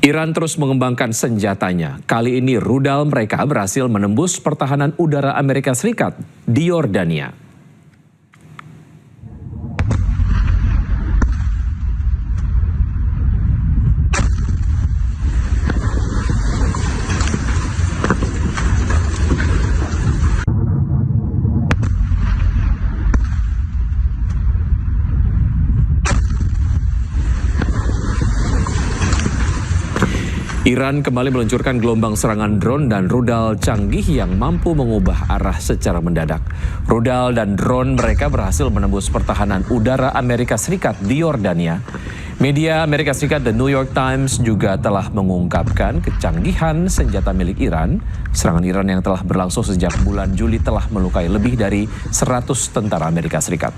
Iran terus mengembangkan senjatanya. Kali ini rudal mereka berhasil menembus pertahanan udara Amerika Serikat di Yordania. Iran kembali meluncurkan gelombang serangan drone dan rudal canggih yang mampu mengubah arah secara mendadak. Rudal dan drone mereka berhasil menembus pertahanan udara Amerika Serikat di Yordania. Media Amerika Serikat The New York Times juga telah mengungkapkan kecanggihan senjata milik Iran. Serangan Iran yang telah berlangsung sejak bulan Juli telah melukai lebih dari 100 tentara Amerika Serikat.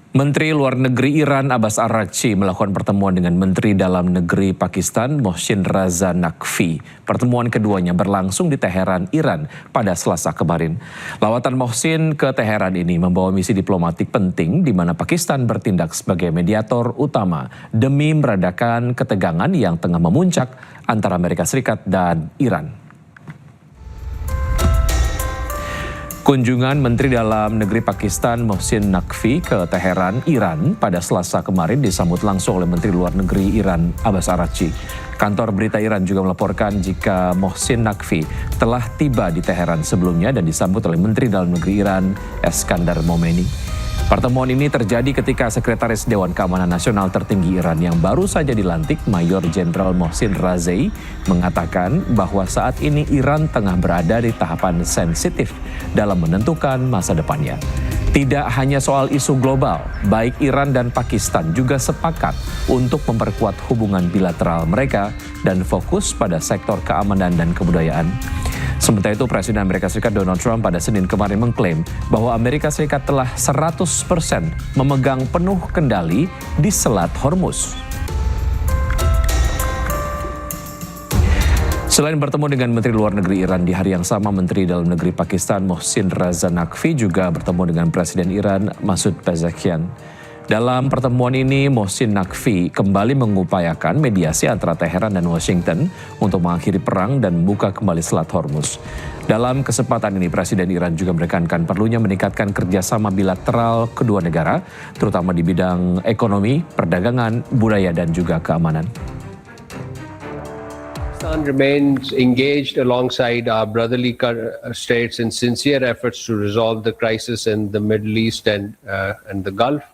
Menteri Luar Negeri Iran Abbas Araghchi melakukan pertemuan dengan Menteri Dalam Negeri Pakistan Mohsin Raza Naqvi. Pertemuan keduanya berlangsung di Teheran, Iran pada Selasa kemarin. Lawatan Mohsin ke Teheran ini membawa misi diplomatik penting di mana Pakistan bertindak sebagai mediator utama demi meredakan ketegangan yang tengah memuncak antara Amerika Serikat dan Iran. Kunjungan Menteri Dalam Negeri Pakistan Mohsin Naqvi ke Teheran, Iran pada Selasa kemarin disambut langsung oleh Menteri Luar Negeri Iran Abbas Araghchi. Kantor berita Iran juga melaporkan jika Mohsin Naqvi telah tiba di Teheran sebelumnya dan disambut oleh Menteri Dalam Negeri Iran Eskandar Momeni. Pertemuan ini terjadi ketika Sekretaris Dewan Keamanan Nasional tertinggi Iran yang baru saja dilantik, Mayor Jenderal Mohsin Razai, mengatakan bahwa saat ini Iran tengah berada di tahapan sensitif dalam menentukan masa depannya. Tidak hanya soal isu global, baik Iran dan Pakistan juga sepakat untuk memperkuat hubungan bilateral mereka dan fokus pada sektor keamanan dan kebudayaan. Sementara itu, Presiden Amerika Serikat Donald Trump pada Senin kemarin mengklaim bahwa Amerika Serikat telah 100% memegang penuh kendali di Selat Hormuz. Selain bertemu dengan Menteri Luar Negeri Iran di hari yang sama, Menteri Dalam Negeri Pakistan Mohsin Raza Naqvi juga bertemu dengan Presiden Iran Masoud Pezeshkian. Dalam pertemuan ini, Mohsin Naqvi kembali mengupayakan mediasi antara Teheran dan Washington untuk mengakhiri perang dan membuka kembali Selat Hormuz. Dalam kesempatan ini, Presiden Iran juga menekankan perlunya meningkatkan kerjasama bilateral kedua negara, terutama di bidang ekonomi, perdagangan, budaya, dan juga keamanan. Pakistan remains engaged alongside our brotherly states in sincere efforts to resolve the crisis in the Middle East and the Gulf.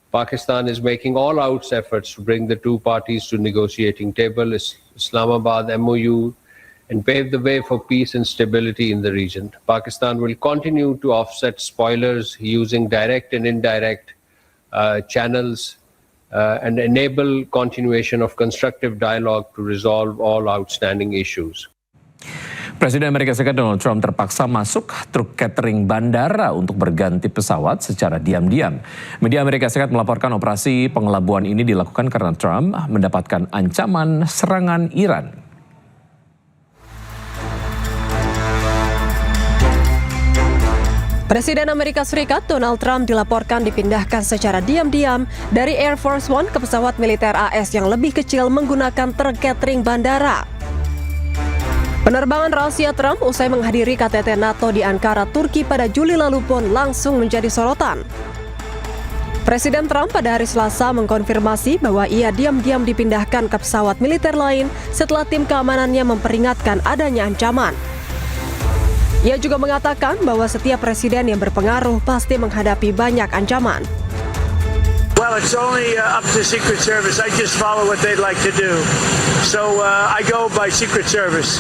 Pakistan is making all-out efforts to bring the two parties to negotiating table, Islamabad MOU, and pave the way for peace and stability in the region. Pakistan will continue to offset spoilers using direct and indirect channels and enable continuation of constructive dialogue to resolve all outstanding issues. Presiden Amerika Serikat Donald Trump terpaksa masuk truk catering bandara untuk berganti pesawat secara diam-diam. Media Amerika Serikat melaporkan operasi pengelabuan ini dilakukan karena Trump mendapatkan ancaman serangan Iran. Presiden Amerika Serikat Donald Trump dilaporkan dipindahkan secara diam-diam dari Air Force One ke pesawat militer AS yang lebih kecil menggunakan truk catering bandara. Penerbangan rahasia Trump usai menghadiri KTT NATO di Ankara, Turki pada Juli lalu pun langsung menjadi sorotan. Presiden Trump pada hari Selasa mengkonfirmasi bahwa ia diam-diam dipindahkan ke pesawat militer lain setelah tim keamanannya memperingatkan adanya ancaman. Ia juga mengatakan bahwa setiap presiden yang berpengaruh pasti menghadapi banyak ancaman. Well, it's only up to Secret Service. I just follow what they'd like to do. So I go by Secret Service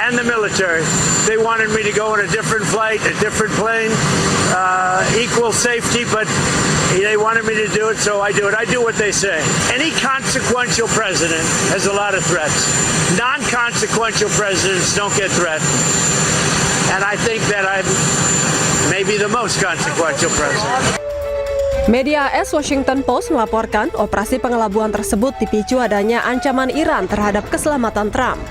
and the military. They wanted me to go on a different flight, a different plane, equal safety, but they wanted me to do it, so I do it. I do what they say. Any consequential president has a lot of threats. Non-consequential presidents don't get threatened. And I think that I'm maybe the most consequential president. Media AS Washington Post melaporkan operasi pengelabuan tersebut dipicu adanya ancaman Iran terhadap keselamatan Trump.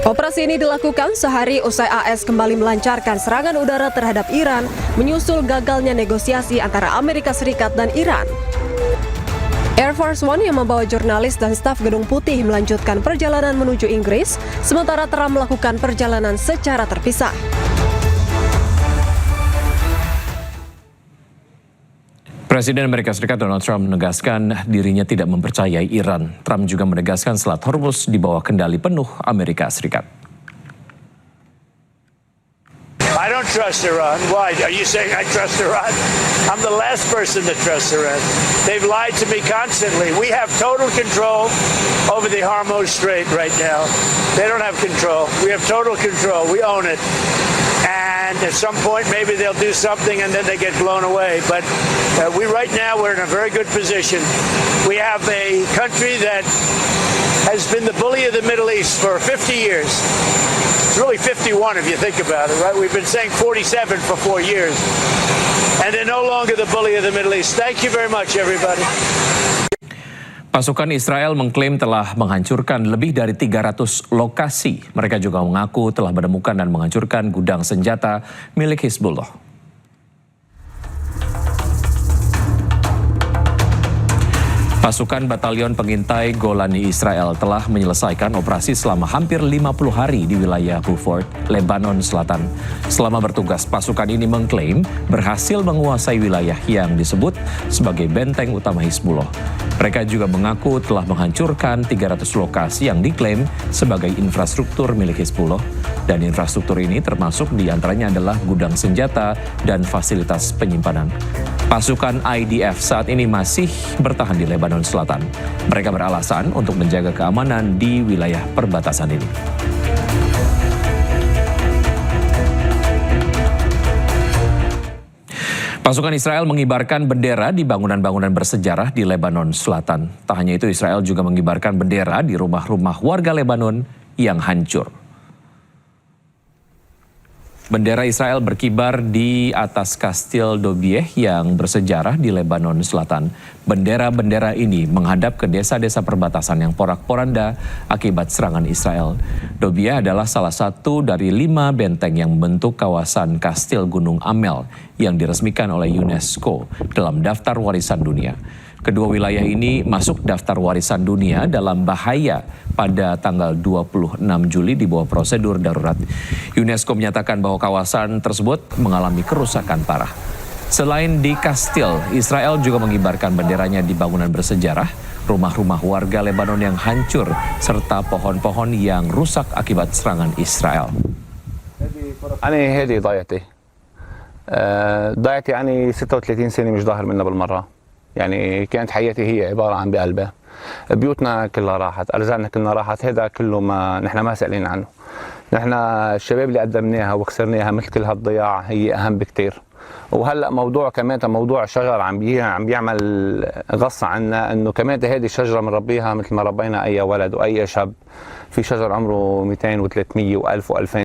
Operasi ini dilakukan sehari usai AS kembali melancarkan serangan udara terhadap Iran, menyusul gagalnya negosiasi antara Amerika Serikat dan Iran. Air Force One yang membawa jurnalis dan staf Gedung Putih melanjutkan perjalanan menuju Inggris, sementara Trump melakukan perjalanan secara terpisah. Presiden Amerika Serikat Donald Trump menegaskan dirinya tidak mempercayai Iran. Trump juga menegaskan Selat Hormuz di bawah kendali penuh Amerika Serikat. I don't trust Iran. Why? Are you saying I trust Iran? I'm the last person to trust Iran. They've lied to me constantly. We have total control over the Hormuz Strait right now. They don't have control. We have total control. We own it. And at some point, maybe they'll do something and then they get blown away. But right now, we're in a very good position. We have a country that has been the bully of the Middle East for 50 years. It's really 51 if you think about it, right? We've been saying 47 for 4 years. And they're no longer the bully of the Middle East. Thank you very much, everybody. Pasukan Israel mengklaim telah menghancurkan lebih dari 300 lokasi. Mereka juga mengaku telah menemukan dan menghancurkan gudang senjata milik Hizbullah. Pasukan Batalion Pengintai Golani Israel telah menyelesaikan operasi selama hampir 50 hari di wilayah Beaufort, Lebanon Selatan. Selama bertugas, pasukan ini mengklaim berhasil menguasai wilayah yang disebut sebagai benteng utama Hizbullah. Mereka juga mengaku telah menghancurkan 300 lokasi yang diklaim sebagai infrastruktur milik Hizbullah. Dan infrastruktur ini termasuk diantaranya adalah gudang senjata dan fasilitas penyimpanan. Pasukan IDF saat ini masih bertahan di Lebanon Selatan. Mereka beralasan untuk menjaga keamanan di wilayah perbatasan ini. Pasukan Israel mengibarkan bendera di bangunan-bangunan bersejarah di Lebanon Selatan. Tak hanya itu, Israel juga mengibarkan bendera di rumah-rumah warga Lebanon yang hancur. Bendera Israel berkibar di atas Kastil Dobieh yang bersejarah di Lebanon Selatan. Bendera-bendera ini menghadap ke desa-desa perbatasan yang porak-poranda akibat serangan Israel. Dobieh adalah salah satu dari 5 benteng yang membentuk kawasan Kastil Gunung Amel yang diresmikan oleh UNESCO dalam daftar warisan dunia. Kedua wilayah ini masuk daftar warisan dunia dalam bahaya pada tanggal 26 Juli di bawah prosedur darurat. UNESCO menyatakan bahwa kawasan tersebut mengalami kerusakan parah. Selain di Kastil, Israel juga mengibarkan benderanya di bangunan bersejarah, rumah-rumah warga Lebanon yang hancur, serta pohon-pohon yang rusak akibat serangan Israel. أنا هذه ضيعتي يعني 36 سنة مش ظاهر منا بالمرة. يعني كانت حياتي هي عبارة عن بقلبها. بيوتنا كلها راحت، أرزاقنا كلها راحت، هذا كله ما نحن ما سألين عنه. نحن الشباب اللي قدمناها وخسرناها مثل كل هالضياع هي أهم بكتير. وهلا موضوع كمان موضوع الشجر عم بيعمل غصة عنا، انه كمان هذه الشجرة بنربيها مثل ما ربينا اي ولد واي شاب. في شجر عمره 200 و300 و1000 و2000